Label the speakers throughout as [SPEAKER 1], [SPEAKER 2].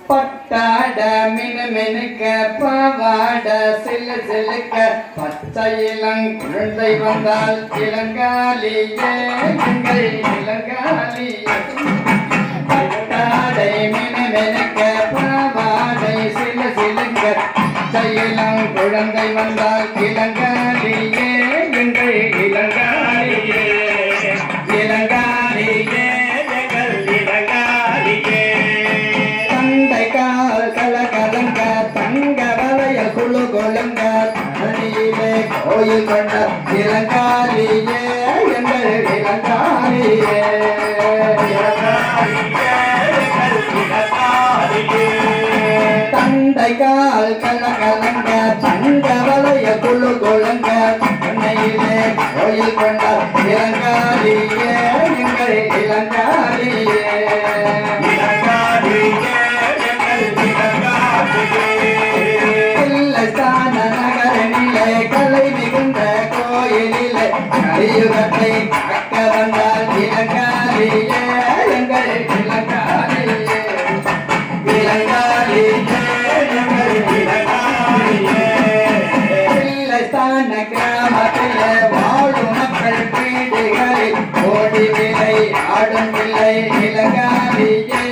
[SPEAKER 1] பட்டாட மினுமினுக்க பாவாட சிலு சிலுக்க பச்சை இளங்குழந்தை வந்தால் இளங்காலியே எங்கள் இளங்காலியே பட்டாடை மினுமினுக்க பாவாடை சிலு சிலுக்க பச்சை இளங்குழந்தை வந்தால் இளங்காலியே எங்கள் இளங்காலியே இளங்காலியே கோயில் கொண்ட இளங்காலியே எங்கள் இளங்காலியே தந்தை கால் கலங்க தங்க வளைய குழு கொழுங்க அன்னையிலே கோயில் கொண்ட இளங்காலியே எங்கள் இளங்காலியே கலை மிகுந்த கோயிலிலே கலியுகத்தை காக்க வந்தால் இளங்காலியே எங்கள் இளங்காலியே இளங்காலியே எங்கள் இளங்காலியே பிள்ளைஸ்தான கிராமத்திலே வாழும் மக்கள் வீடுகளில் ஓடி விலை ஆடும் பிள்ளை இளங்காலியே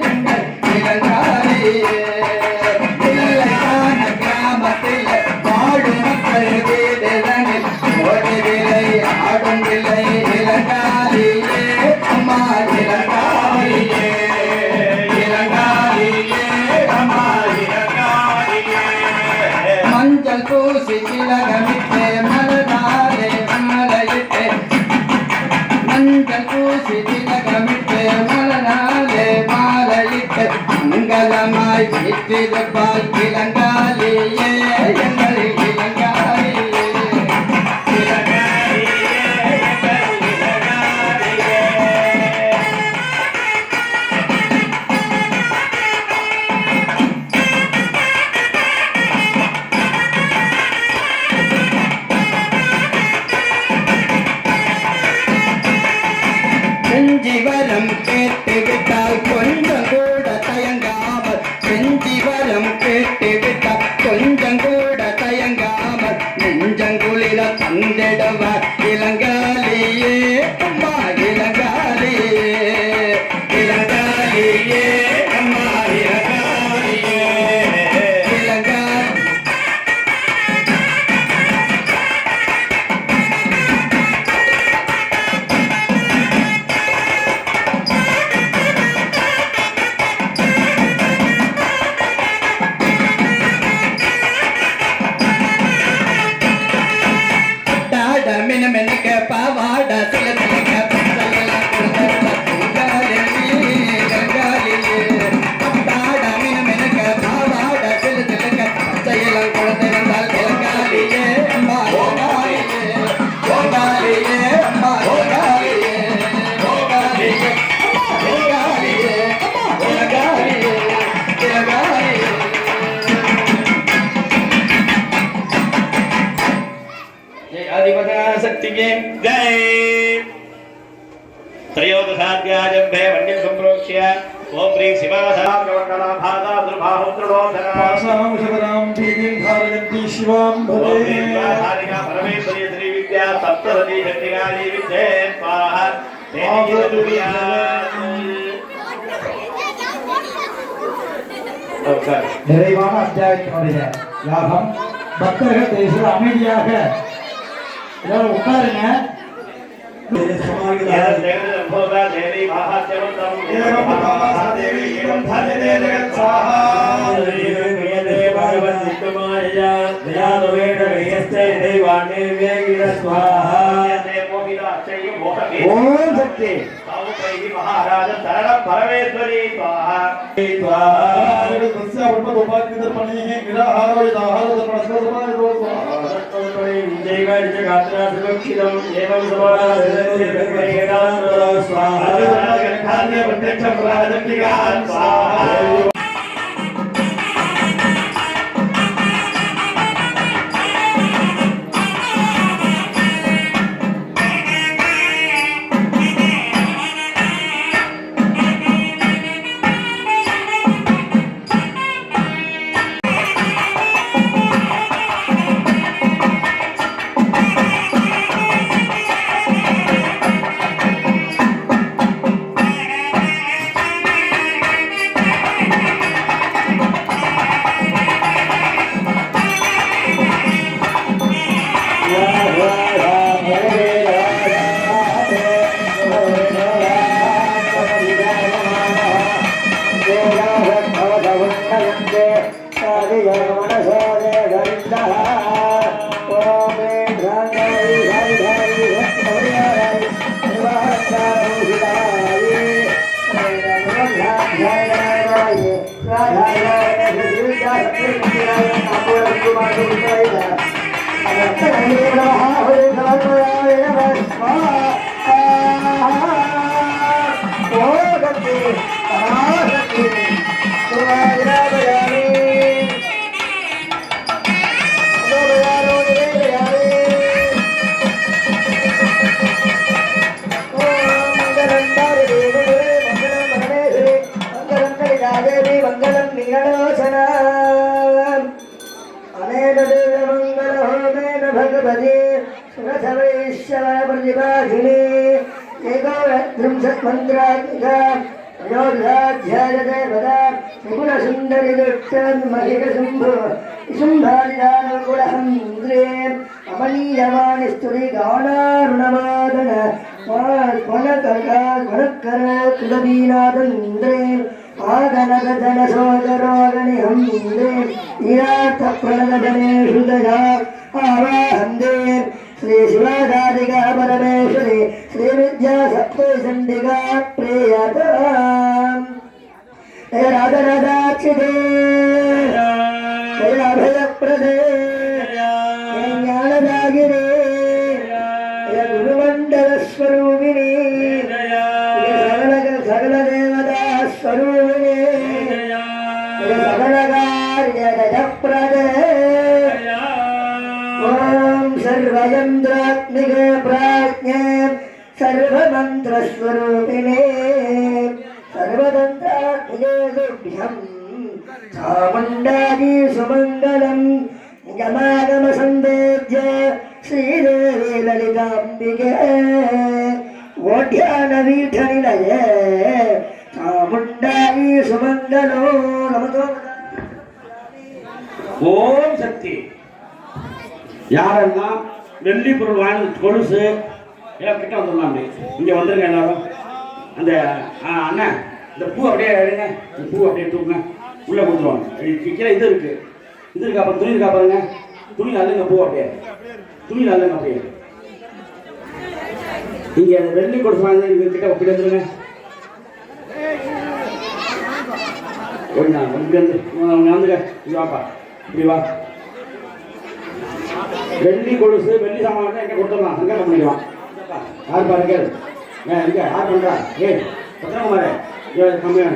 [SPEAKER 1] எங்கள் இளங்காலியே பிள்ளைஸ்தான கிராமத்திலே வாழும் மக்கள் வீடுகளில் ஓடி விலை ஆடும் பிள்ளை இளங்காலியே அம்மா இளங்காலியே இளங்காலியே அம்மா இளங்காலியே மஞ்சள் பூசி திலகமிட்டு மலராலே மலையிட்டு மஞ்சள் பூசி திலகமிட்டு மலராலே மாலையிட்டு மங்களமாய் வீற்றிருப்பால் இளங்காலியே எங்கள் இளங்காலியே செஞ்சிவரம் கேட்டுவிட்டால் கொஞ்சம் கூட தயங்காமல் செஞ்சிவரம் கேட்டுவிட்டால் கொஞ்சம் கூட தயங்காமல் நெஞ்சங்குளிர தந்திடுவார் இளங்காலியே அம்மா இளங்காலியே இளங்காலியே அம்மா இளங்காலியே மினுமினுக்க பாவாட சில शक्ति के जय त्रयोदशाध्यायम्भे वन्यं सम्प्रोक्ष्य ओम श्री शिवासामकमण्डला भागा दुर्भाहुत्रोधनासां शतनां दीर्घं धारयन्ति शिवां भवे हारिका परमेश्वरी श्री देव्या सप्तशती शक्तिकाली विद्ये स्वाहा
[SPEAKER 2] நிறைவான அத்தியாயத்தினுடைய யாகம் பக்தர்கள் தேசிய அமைதியாக எல்லாரும் உட்காருங்க. ஓம் சக்தி
[SPEAKER 1] महाराज शरण परमेश्वरी स्वाहा स्वाहा श्री शिवादादिका परमेश्वरी श्री विद्या सप्ते चंडिका प्रियता राधा राधाक्षिते अभयप्रदे ज्ञानदागिरे गुरुमण्डलस्वरूपिणी सकल देवता स्वरूपिणी सकलकार्यजप्रदे सर्वयन्द्रात्मिके प्राज्ञे सर्वमन्त्रस्वरूपिणे सर्वतन्त्रात्मिके तुभ्यं चामुण्डादि सुमङ्गलं गमागमसन्देव्य श्रीदेवी ललिताम्बिके ओढ्यानवीठनिलये चामुण्डादि सुमङ्गलो नमतो
[SPEAKER 3] ஓம் சக்தி. யாரெல்லாம் வெள்ளி பொருள் வாங்கி கொலுசு எல்லாம் கிட்ட வந்துடலாம். அப்படி இங்கே வந்துருங்க எல்லாரும். அந்த அண்ணன் இந்த பூ அப்படியே எடுங்க, இந்த பூ அப்படியே தூக்குங்க, உள்ளே கொடுத்துருவாங்க. கீழே இது இருக்கு, இது இருக்கா அப்புறம் துணி இருக்கா பாருங்க, துணி நல்லுங்க, பூ அப்படியே துணி நல்லுங்க. அப்படியே இங்கே அந்த வெள்ளி கொலுசு வாங்கி இங்கே கிட்ட இப்படி வந்துருங்க. ஒன்றா இப்படி வந்துங்க, இது வாப்பா, இப்படி வா. வெள்ளி கொலுசு வெள்ளி சாமான் எங்கே கொடுத்துடலாம், சங்கடம் பண்ணிக்கலாம். யார் பாருங்க இங்கே யார் பண்ணுறா? பத்திரகுமாரே கம்மியான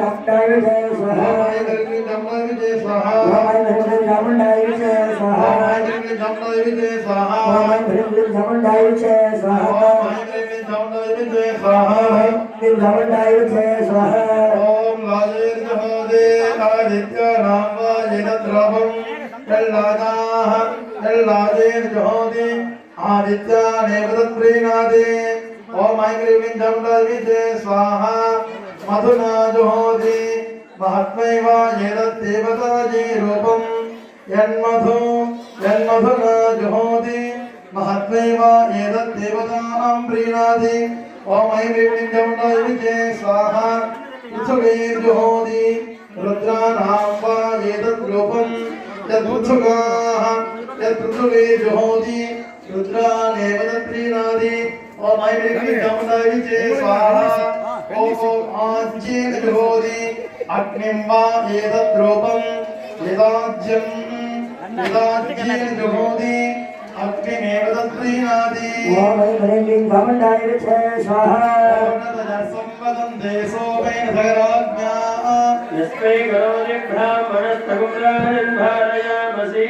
[SPEAKER 4] चामुंडाय विजय स्वाहा
[SPEAKER 1] ओम ऐं ह्रीं चामुण्डाय विजय स्वाहा
[SPEAKER 4] ओम ऐं ह्रीं चामुंडाय विजय स्वाहा
[SPEAKER 1] ओम ऐं ह्रीं चामुण्डाय विजय स्वाहा
[SPEAKER 4] ओम ऐं ह्रीं चामुंडाय विजय स्वाहा
[SPEAKER 1] ओम ऐं ह्रीं चामुण्डाय विजय स्वाहा
[SPEAKER 4] ओम ऐं ह्रीं चामुंडाय विजय स्वाहा
[SPEAKER 1] ओम लाजेर्जहोदे आदित्यनां वाजिनद्रवं यल्लादाः यल्लाजेर्जहोदे आदित्यानेव तत्प्रीणादे ओम ऐं ह्रीं चामुण्डाय विजय स्वाहा मधुना जुहोति महत्मैवा एतद्देवताजी रूपं यन्मधुना जुहोति महत्मैवा एतद्देवतां प्रीणाति ओम ऐं ह्रीं चामुण्डाय विजय स्वाहा उत्सुकैर्जुहोति रुद्राणां वा एतद् रूपं यदुत्सुकाः यत्पृथुकैर्जुहोति रुद्रानेव तत्प्रीणाति ओम ऐं ह्रीं चामुण्डाय विजय स्वाहा ओम आज्येन जुहोति अग्निं वा एतद् रूपं यदाज्येन जुहोति अग्निमेव तत्प्रीणाति
[SPEAKER 4] ओम ऐं ह्रीं चामुंडाय विजय स्वाहा
[SPEAKER 1] संवदन्ते सोमेन सगराज्ञा
[SPEAKER 5] यस्मै करोति ब्राह्मणस्तगुम्राजन् धारयामसि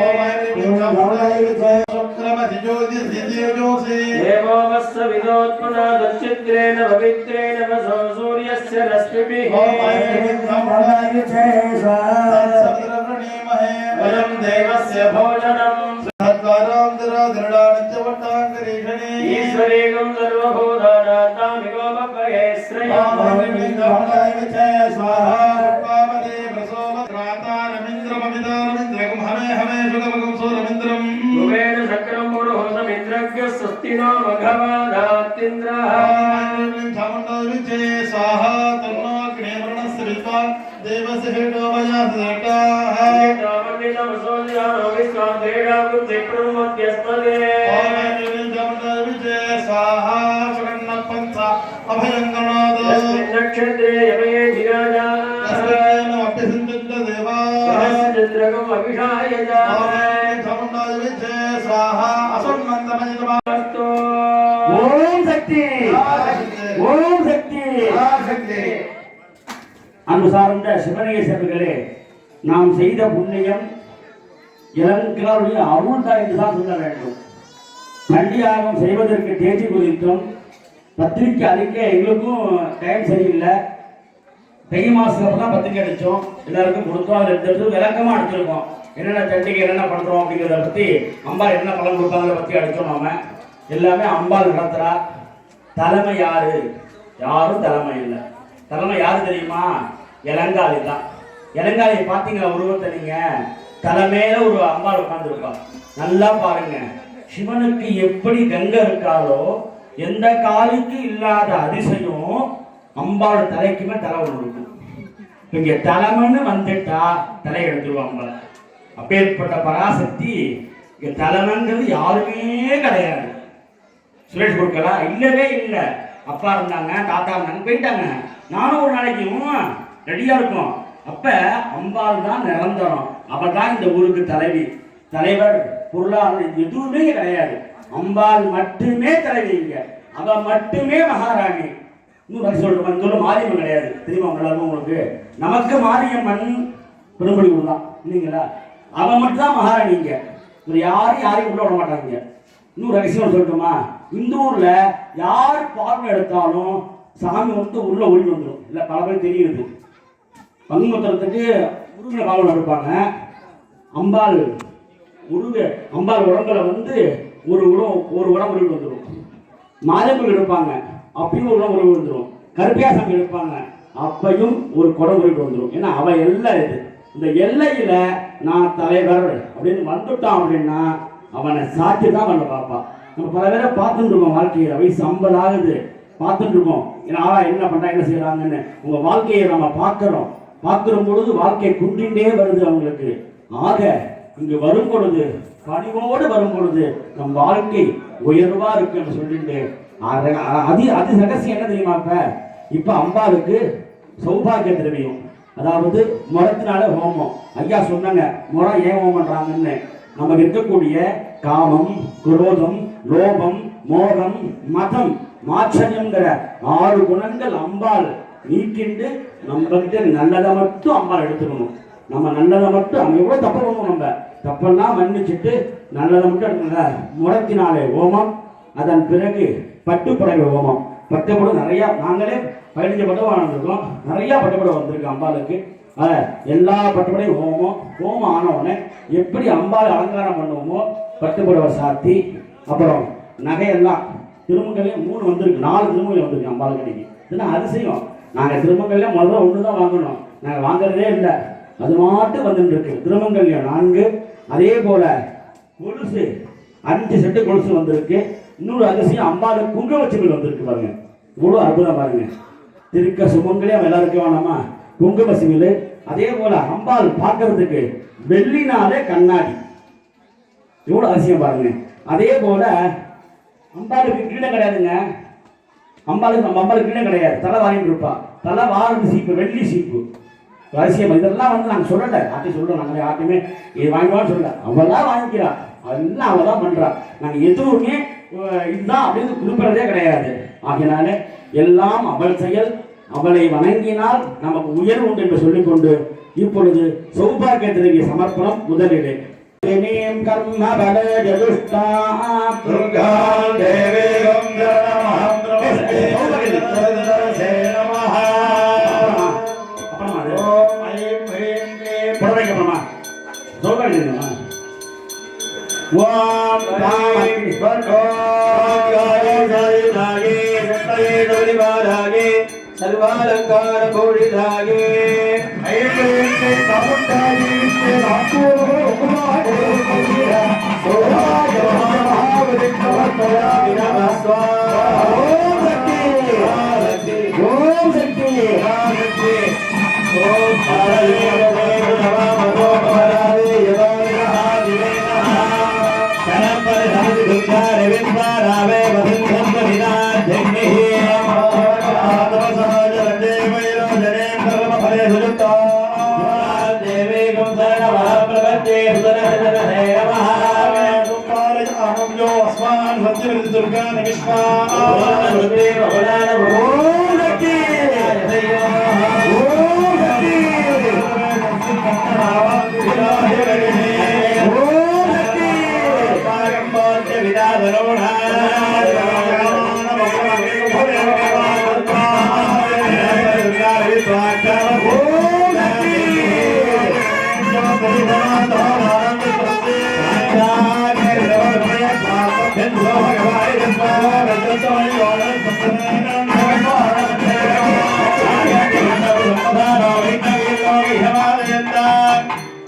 [SPEAKER 1] ओम ऐं ह्रीं चामुण्डाय विजय शुक्रमसि ज्योतिषिज्योतिषि
[SPEAKER 5] देवो वस्य विदोत्मना दक्षिद्रेण पवित्रेण वसो सूर्यस्य रश्मिभिः
[SPEAKER 1] ओम ऐं ह्रीं
[SPEAKER 4] चामुंडाय विजय स्वाहा
[SPEAKER 1] तत्सवितुर्वृणीमहे
[SPEAKER 5] वयं देवस्य भोजनम्
[SPEAKER 1] सत्कारां दृढानित्यवट्टाङ्करीषणे
[SPEAKER 5] ईश्वरेकं सर्वभूतानां तामिको बभये
[SPEAKER 1] ओम
[SPEAKER 5] श्रेयः
[SPEAKER 1] ऐं ह्रीं चामुण्डाय विजय स्वाहा पावते प्रसोमत्रातारमिन्द्रममितारमिन्द्रगं हमे हमे सुगमगं सोरमिन्द्रम्
[SPEAKER 5] भुवेन शक्रं पुरुहूतमिन्द्रज्ञ स्वस्तिनो मघवादात्तिन्द्रः
[SPEAKER 1] चामुण्डाय विजय स्वाहा तन्नाग्नेवर्णस्य विद्वा देवस्य हेतो वयासेटाः
[SPEAKER 5] रामनितमसोऽध्यानो विश्वान्तेडावृत्तिप्रमुद्यस्पदे
[SPEAKER 1] ओम ऐं ह्रीं चामुण्डाय विजय स्वाहा सुगन्धपन्थ अभयङ्करनाथ
[SPEAKER 5] यस्मिन् नक्षत्रे यमये धिराजा
[SPEAKER 1] तस्मैनमभ्यसिञ्चन्त देवाः
[SPEAKER 5] चन्द्रकम् अभिषाय
[SPEAKER 1] ओम ऐं चामुण्डाय विजय स्वाहा असन्मन्तमयितमास्तु
[SPEAKER 3] ஓம் சக்தி ஓம் சக்தி அன்பு சார்ந்த சிவனேஸ்வரர்களே, நாம் செய்த புண்ணியம் இளங்காருடைய அருள்தான் என்று தான் சொல்ல வேண்டும். கண்டியாகம் செய்வதற்கு தேதி குறித்தும் பத்திரிக்கை அளிக்க எங்களுக்கும் டைம் சரியில்லை. தை மாசத்துல தான் பத்திரிக்கை அடித்தோம், எல்லாருக்கும் கொடுத்தோம். அதை எடுத்து விளக்கமாக அடிச்சிருக்கோம். என்னென்ன சண்டிகை என்னென்ன பண்ணுறோம் அப்படிங்கிறத பற்றி, அம்பாள் என்ன பலன் கொடுத்தாங்க பற்றி அடித்தோம். நாம எல்லாமே அம்பாள் நடத்துகிறா. தலைமை யாரு? யாரும் தலைமை இல்லை. தலைமை யாரு தெரியுமா? இளங்காளி தான். இளங்காளியை பார்த்தீங்களா உருவத்தை நீங்க? தலைமையில ஒரு அம்பாள் உட்கார்ந்துருப்பா. நல்லா பாருங்க, சிவனுக்கு எப்படி கங்கை இருக்காளோ எந்த காலுக்கு இல்லாத அதிசயம் அம்பாள் தலைக்குமே தலை ஒன்று இருக்கும். இங்க தலைமைன்னு வந்துட்டா தலை எடுத்துருவாங்க அம்பாள். அப்பேற்பட்ட பராசக்தி இங்க தலைமைங்கிறது யாருமே கிடையாது. சுரேஷ் கொடுக்கலா இல்லவே இல்லை. அப்பா இருந்தாங்க, தாத்தா இருந்தாங்க, போயிட்டாங்க. நானும் ஒரு நாளைக்கும் ரெடியா இருக்கும். அப்ப அம்பாள் தான் நிரந்தரம். அவ தான் இந்த ஊருக்கு தலைவி, தலைவர், பொருளாதாரம் எதுவுமே கிடையாது. அம்பாள் மட்டுமே தலைவிங்க, அவ மட்டுமே மகாராணி. இன்னும் சொல்ற மாரியம்மன் கிடையாது தெரியுமா உங்களுக்கு? நமக்கு மாரியம்மன் பெரும்படி தான் இல்லைங்களா? அவ மட்டும் தான் மகாராணிங்க. யாரையும் உள்ள விட மாட்டாங்க. இன்னும் ரகசியம் சொல்லட்டுமா? இந்த ஊர்ல யார் பார்வை எடுத்தாலும் சாமி வந்து உள்ள ஒளி வந்துடும். இல்லை பல பேர் தெரியுது. பங்குமத்திரத்துக்கு முருகனை பாவனை எடுப்பாங்க. அம்பாள் உடம்புல வந்து ஒரு உரம் உருவி வந்துடும். மாரியம்மன் எடுப்பாங்க, அப்பயும் ஒரு உரம் உருவி வந்துடும். கருப்பியாசாமி எடுப்பாங்க, அப்பையும் ஒரு குடம் உருவி வந்துடும். ஏன்னா அவ எல்லை இது. இந்த எல்லையில நான் தலைவர் அப்படின்னு வந்துட்டான் அப்படின்னா அவனை சாட்சி தான் அவனை பார்ப்பான். நம்ம பல பேரை பார்த்துட்டு இருக்கோம். வாழ்க்கையில வயசு 50 ஆகுது, பார்த்துட்டு இருக்கோம். ஏன்னா என்ன பண்றா, என்ன செய்யறாங்கன்னு. உங்க வாழ்க்கையை நம்ம பார்க்கிற பொழுது வாழ்க்கை குன்றின்றே வருது அவங்களுக்கு. ஆக இங்கு வரும் பொழுது, பணிவோடு வரும் பொழுது நம் வாழ்க்கை உயர்வா இருக்குன்னு சொல்லிட்டு அது ரகசியம் என்ன தெரியுமா? இப்ப அம்பாளுக்கு சௌபாகிய திரவியம், அதாவது முறத்தினால ஹோமம். ஐயா சொன்னாங்க முறம் ஏன் ஹோமம் பண்றாங்கன்னு. நமக்கு இருக்கக்கூடிய காமம், குரோதம், லோபம், மோகம், மதம், மாச்சரியங்கிற 6 குணங்கள் அம்பாள் நீக்கிண்டு நம்மகிட்ட நல்லதை மட்டும் அம்பாள் எடுத்துக்கணும். நம்ம நல்லதை மட்டும் நம்ம எவ்வளோ தப்பு பண்ணுவோம், நம்ம தப்பெல்லாம் மன்னிச்சுட்டு நல்லதை மட்டும் எடுக்கணுங்க. முடத்தினாலே ஓமம், அதன் பிறகு பட்டுப்புடவை ஓமம். பட்டுப்புடவை நிறையா, நாங்களே 15 பட்டுப்புடவை வந்திருக்கோம், நிறையா பட்டுப்புடவை வந்திருக்கு அம்பாளுக்கு. எல்லா பட்டுப்புடையும் ஹோமம் ஆன உடனே எப்படி அம்பாள் அலங்காரம் பண்ணுவோமோ பட்டுப்புடவை சாத்தி, அப்புறம் நகையெல்லாம் திருமங்கல்லையும் 3 வந்திருக்கு, 4 திருமங்கல் வந்திருக்கு அம்பாள் கடைக்கு. இதுதான் அதிசயம். நாங்கள் திருமங்கல்ல முதல்ல 1 தான் வாங்கணும், நாங்கள் வாங்குறதே இல்லை, அது மாட்டு வந்துட்டு இருக்கு. திருமங்கல்யம் 4, அதே போல கொலுசு 5 செட்டு கொலுசு வந்திருக்கு. இன்னொரு அதிசயம், அம்பாளுக்கு குங்குமச்சிமிழ் வந்திருக்கு பாருங்க, இவ்வளோ அற்புதம் பாருங்க. திருக்க சுமங்கலே எல்லாருக்கும் வேணாமா குங்கும சிமிழ். அதே போல அம்பாள் பார்க்கறதுக்கு வெள்ளினாலே கண்ணாடி, எவ்வளோ அதிசயம் பாருங்க. அதே போல அம்பாளுக்கு கீழே கிடையாதுங்க, அம்பாளுக்கு கீழே கிடையாது, தலை வாங்கிட்டு இருப்பா. தலை வாரது சீப்பு, வெள்ளி சீப்பு, ரகசியம். இதெல்லாம் நாங்கள் சொல்லலை, யார்ட்டையும் சொல்கிறோம், நாங்கள் யார்ட்டையுமே இது வாங்குவான்னு சொல்லலை, அவெல்லாம் வாங்கிக்கிறா, அதெல்லாம் அவள் தான் பண்ணுறா. நாங்கள் எதுவுமே இதுதான் அப்படின்னு குறிப்பிடறதே கிடையாது. ஆகினாலே எல்லாம் அவள் செயல், அவளை வணங்கினால் நமக்கு உயர்வு உண்டு என்று சொல்லிக்கொண்டு இப்பொழுது சௌபாகியத்திற்கு சமர்ப்பணம் முதலிலே. கர்ம பல ஜதுஷ்டா துர்காம் தேவேகம்
[SPEAKER 5] सर्वालंकार बोलिदागे
[SPEAKER 2] ऐसे कामुंडाई विचे नाको उमागे कुजिरा सोहाय महावृक्षवत्तया विनमस्वा ओम शक्ति ओम शक्ति ओम पारलियवे नमो भवरावे यवानः दिवेनः शरणपर हरि दुर्गारे विद्वारावे वसंतं विनाध्यग्निः दुर्गा नमस्कार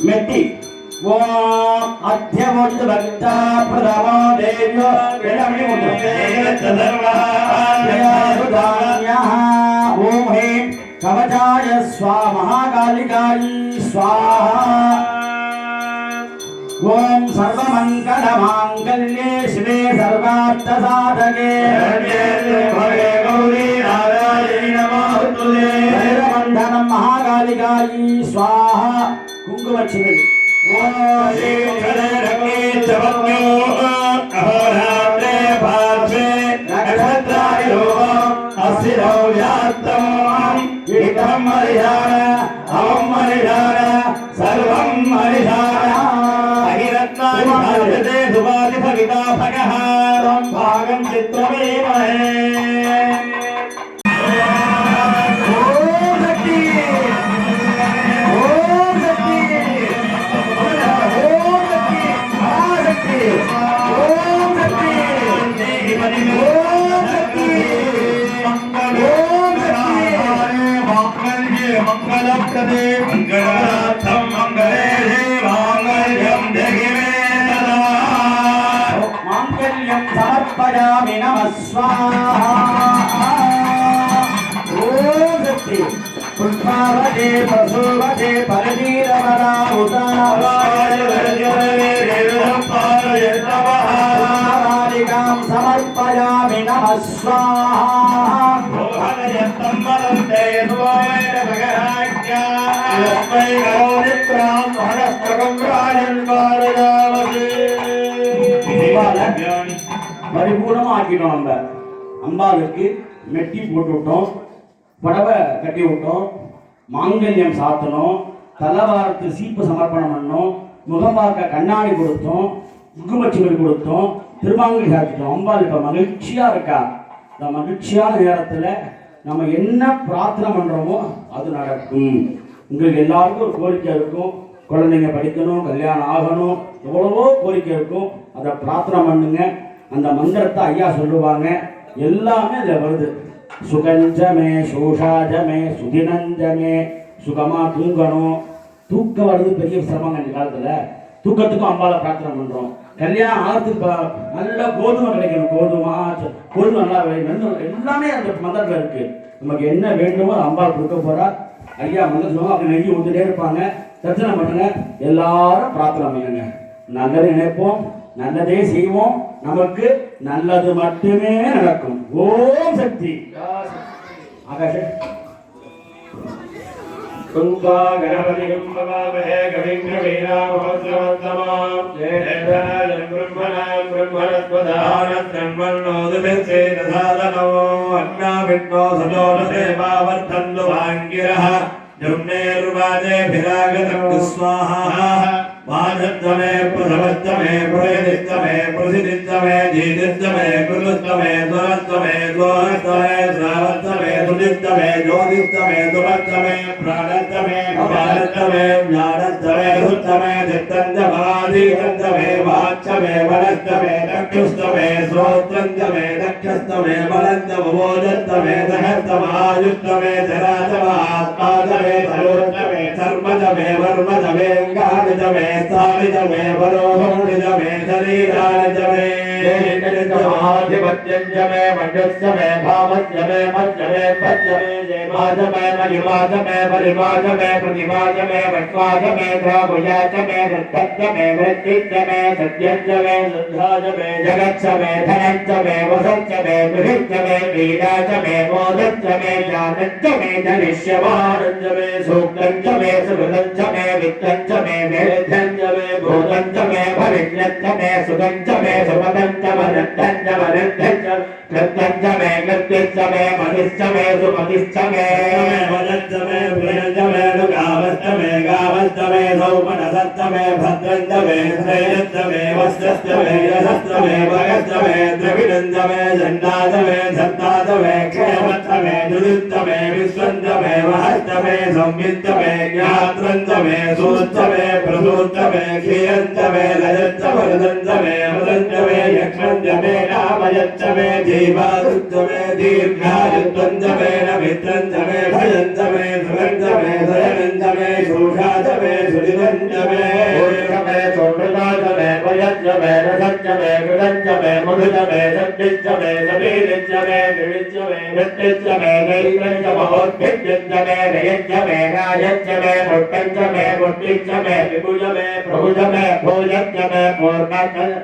[SPEAKER 3] मेट्टी ओम अध्यवोचित भक्ता प्रदामो देव्यो वेदामणि मुद्रे धर्मान्याः ओम ह्रीं कवचाय स्वाहा महाकालिकायै स्वाहा ओम सर्वमंगलमांगल्ये शिवे सर्वार्थसाधके भगे गौरी नारायणी नमोस्तुते भैरवबन्धनं महाकालिकायै स्वाहा कुंकुमचिमिल ओम श्री शरणके चवन्यो अहोरात्रे पार्श्वे नक्षत्रायो अस्थिरो व्यात्तम् इदं मरिहार अवं मरिहार सर्वं मरिहार अहिरत्नानि सुवादि भगिता भगः भागं चित्रमेमहे समर्पयामि नमः स्वाहा ओम शक्ति पुष्पावते प्रसूवते परवीरवराहुतां समर्पयामि नमः स्वाहा பரிபூர்ணமா ஆக்கிட்டோம். நம்ம அம்பாளுக்கு மெட்டி போட்டு விட்டோம், புடவை கட்டி விட்டோம், மாங்கல்யம் சாத்தணும், தலவாரத்து சீப்பு சமர்ப்பணம் பண்ணோம், முகம் பார்க்க கண்ணாடி கொடுத்தோம், குங்குமச்சிமல் கொடுத்தோம், திருமாங்கல் சாத்திட்டோம். அம்பாள் இப்போ மகிழ்ச்சியாக இருக்கா. இந்த மகிழ்ச்சியான நேரத்தில் நம்ம என்ன பிரார்த்தனை பண்ணுறோமோ அது நடக்கும். உங்களுக்கு எல்லாருக்கும் ஒரு கோரிக்கை இருக்கும், குழந்தைங்க படிக்கணும், கல்யாணம் ஆகணும், எவ்வளவோ கோரிக்கை இருக்கும். அதை பிரார்த்தனை பண்ணுங்க. அந்த மந்திரத்தை ஐயா சொல்லுவாங்க, எல்லாமே அதில் வருது. சுகஞ்சமே சோஷாஜமே சுதினஞ்சமே, சுகமாக தூங்கணும். தூக்கம் வருது பெரிய சிரமங்க இந்த காலத்தில். தூக்கத்துக்கும் அம்பாவை பிரார்த்தனை பண்ணுறோம். கல்யாணம் ஆகிறதுக்கு நல்ல கோதுமை கிடைக்கணும், கோதுமை நல்லா விளையணும், எல்லாமே அந்த மந்திரத்தில் இருக்குது. நமக்கு என்ன வேண்டுமோ அம்பாள் கொடுக்க போகிறா. ஐயா மந்திரம் சொல்லுவாங்க, அப்படி நெஞ்சு ஊற்றிட்டே இருப்பாங்க. தரிசனம் பண்ணுங்க, எல்லாரும் பிரார்த்தனை பண்ணுங்க. நல்லதை நினைப்போம், நல்லதே செய்வோம், நமக்கு நல்லது மட்டுமே நடக்கும். ஓம் சக்தி. ஆகாஷ்
[SPEAKER 5] கும்பா கணபதி கும்பவாமஹே கவிம் கவீனாமஹோத்சவத்தமாம் ஜெயராஜம் பிரம்மணாம் பிரம்மணத்வதானம் தன்மன்னோதுபிச்சேதசாதனோ அன்னா விண்ணோ சதோரசேவாவர்த்தந்து வாங்கிரஹ ஜும்னேர்வாஜேபிராகதம் ஸ்வாஹா வாஜத்வமே பிரசவத்வமே பிரயதித்வமே பிரசிதித்வமே ஜீதித்வமே குருத்வமே துரத்வமே துவத்வமே ஸ்ராவத்வமே துதித்வமே ஜோதித்வமே துரத்வமே பிராணத்வமே அபாரத்வமே ஞானத்வமே சுத்தமே தித்தந்தமாதீதந்தமே வாச்சமே வனத்வமே தக்ஷுஸ்தமே ஸ்ரோத்ரந்தமே தக்ஷஸ்தமே பலந்தமோஜத்வமே தகர்த்தமாயுத்வமே ஜராதமாத்மாதமே சரோத்வமே சர்மதமே வர்மதமே அங்கானிதமே स्थावितमे परोहमुनितमे शरीरानितमे महाधिपत्यञ्जमे मण्डस्यमे भामस्यमे मज्जमे पज्जमे जयमाजमे मयुमाजमे परिमाजमे प्रतिमाजमे वट्वाजमे द्राभुजाचमे दत्तज्जमे वृत्तिज्जमे सत्यज्जमे शुद्धाजमे जगत्समे धनञ्जमे वसच्चमे बृहज्जमे वीराजमे मोदच्चमे जानञ्जमे धनिष्यमानञ्जमे सूक्तञ्जमे सुहृदञ्जमे वित्तञ्जमे वेदञ्जमे भूतञ्जमे भविष्यञ्जमे सुगञ्जमे सुपदञ्जमे रत्तञ्जमे रत्तञ्जमे गत्यञ्जमे मनिश्चमे सुमतिश्चमे वदञ्जमे प्रियञ्जमे गावश्चमे गावश्चमे सौमनसच्चमे भद्रञ्जमे श्रेयश्चमे वस्त्रश्चमे यशश्चमे भगश्चमे द्रविडञ्जमे झण्डाजमे झण्डाजमे क्षेमश्चमे दुरिश्चमे विश्वञ्जमे महश्चमे संवित्तमे ज्ञात्रञ्जमे सूच्चमे प्रसूच्चमे क्षीरञ्जमे लयश्चमरुदञ्जमे अमृतञ्जमे यक्ष्मञ्जमे रामयश्चमे जीवारुञ्जमे दीर्घायुत्वञ्जमे नमित्रञ्जमे भयञ्जमे सुगञ्जमे दयनञ्जमे शोषाजमे सुदिनञ्जमे पूर्णमे सोमृताजमे वयञ्जमे रसञ्जमे कृतञ्जमे मधुजमे सद्दिज्जमे समीरिज्जमे विविज्जमे वृत्तिज्जमे नैत्रञ्जमहोद्भिज्जमे रयञ्जमे राजञ्जमे मुट्टञ्जमे मुट्टिज्जमे विभुजमे प्रभुजमे भोजञ्जमे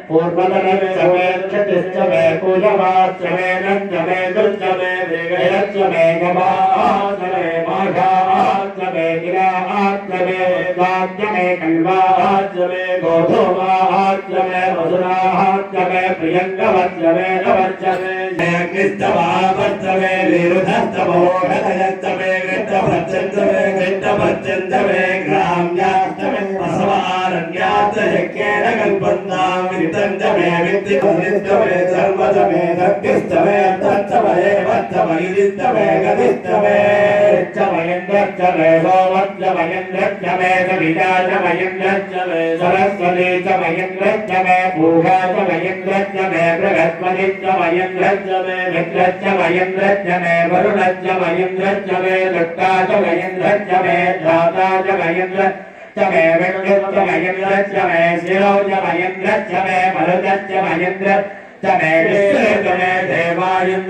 [SPEAKER 5] पूर्वतनञ्जमे क्षतिश्चमे पूजवाच्चमे नञ्जमे दुर्जमे मृगयच्चमे गवाच्चमे माघाच्चमे गिराच्चमे दाच्चमे कल्वाच्चमे गोधूमाच्चमे मधुराच्चमे प्रियङ्गवच्चमे नवच्चमे जयकृष्णवाच्चमे विरुधस्तमोषधयच्चमे कृष्णभच्चमे कृष्णभच्चमे ग्राम्याच्चमे बसवारण्याच्चयज्ञेन कल्पन्तां वित्तञ्चमे वित्तिपदिष्टमे सर्वजमे दक्तिष्टमे तच्चमये वच्चमयिदिष्टमे गतिष्टमे चमयन्द्रच्चमे सोमच्चमयन्द्रच्चमे सविताचमयन्द्रच्चमे सरस्वती चमयन्द्रच्चमे पूगाचमयन्द्रच्चमे बृहस्पतिच्चमयन्द्रच्चमे मित्रच्चमयन्द्रच्चमे वरुणच्चमयन्द्रच्चमे दत्ताचमयन्द्रच्चमे धाताचमयन्द्रच्चमे विष्णुच्चमयन्द्रच्चमे शिरोचमयन्द्रच्चमे मरुतच्चमयन्द्रच्चमे विश्वेचमे देवायन्द्र